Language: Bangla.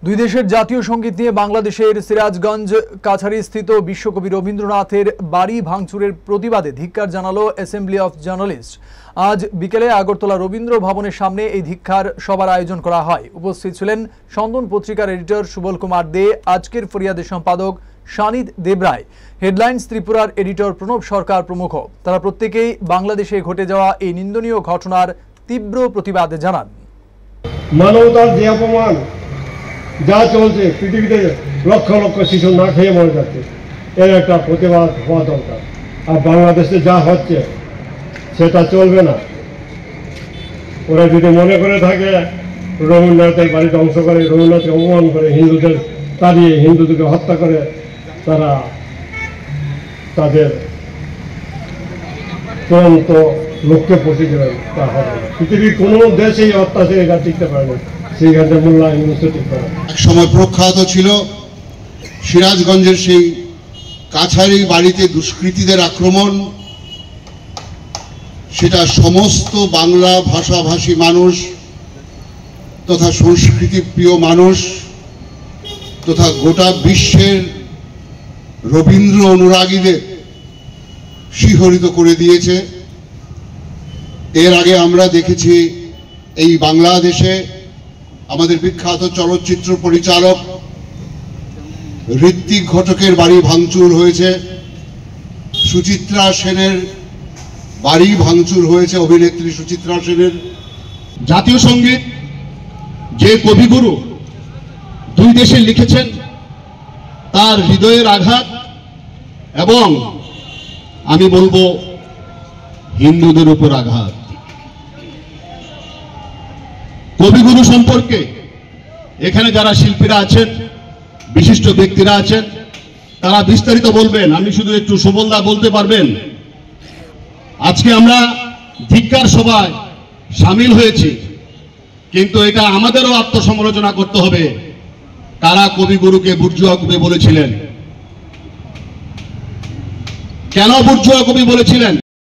দুই দেশের জাতীয় সঙ্গীত নিয়ে বাংলাদেশের সিরাজগঞ্জ কাছাড়িস্থিত বিশ্বকবি রবীন্দ্রনাথের বাড়ি ভাঙচুরের প্রতিবাদে ধিক্কার জানালো অ্যাসেম্বলি অফ জার্নালিস্ট। আজ বিকেলে আগরতলা রবীন্দ্র ভবনের সামনে এই ধিক্কার সভার আয়োজন করা হয়। উপস্থিত ছিলেন সন্দন পত্রিকার এডিটর সুবল কুমার দে, আজকের ফরিয়াদের সম্পাদক শানিদ দেবরায়, হেডলাইন্স ত্রিপুরার এডিটর প্রণব সরকার প্রমুখ। তারা প্রত্যেকেই বাংলাদেশে ঘটে যাওয়া এই নিন্দনীয় ঘটনার তীব্র প্রতিবাদ জানান। মানবতার যে অপমান যা চলছে, পৃথিবীতে লক্ষ লক্ষ শিশু না খেয়ে মরে যাচ্ছে, এর একটা প্রতিবাদ হওয়া দরকার। আর বাংলাদেশে যা হচ্ছে সেটা চলবে না। ওরা যদি মনে করে থাকে রবীন্দ্রনাথের বাড়ি ধ্বংস করে, রবীন্দ্রনাথকে অপমান করে, হিন্দুদের তাড়িয়ে হিন্দুদেরকে হত্যা করে তারা তাদের চূড়ান্ত লক্ষ্যে পৌঁছে যাবেন, তা হবে না। পৃথিবীর কোনো দেশেই অত্যাচারে এটা টিকতে পারে না, সেইখানে মূল্যায়ন ঠিক করে। এক সময় প্রখ্যাত ছিল সিরাজগঞ্জের সেই কাছারি বাড়িতে দুষ্কৃতীদের আক্রমণ। সেটা সমস্ত বাংলা ভাষাভাষী মানুষ তথা সংস্কৃতি প্রিয় মানুষ তথা গোটা বিশ্বের রবীন্দ্র অনুরাগীদের শিহরিত করে দিয়েছে। এর আগে আমরা দেখেছি এই বাংলাদেশে আমাদের বিখ্যাত চলচ্চিত্র পরিচালক ঋত্বিক ঘটকের বাড়ি ভাঙচুর হয়েছে, সুচিত্রা সেনের বাড়ি ভাঙচুর হয়েছে, অভিনেত্রী সুচিত্রা সেনের। জাতীয় সঙ্গীত যে কবিগুরু দুই দেশে লিখেছেন, তার হৃদয়ের আঘাত এবং আমি বলবো হিন্দুদের উপর আঘাত। কবিগুরু সম্পর্কে এখানে যারা শিল্পীরা আছেন, বিশিষ্ট ব্যক্তিরা আছেন, তারা বিস্তারিত বলবেন। আমি শুধু একটু সুবলদা বলতে পারবেন। আজকে আমরা ধিক্কার সভায় সামিল হয়েছি, কিন্তু এটা আমাদেরও আত্মসমালোচনা করতে হবে। কারা কবিগুরুকে বুর্জুয়া কবি বলেছিলেন? কেন বুর্জুয়া কবি বলেছিলেন?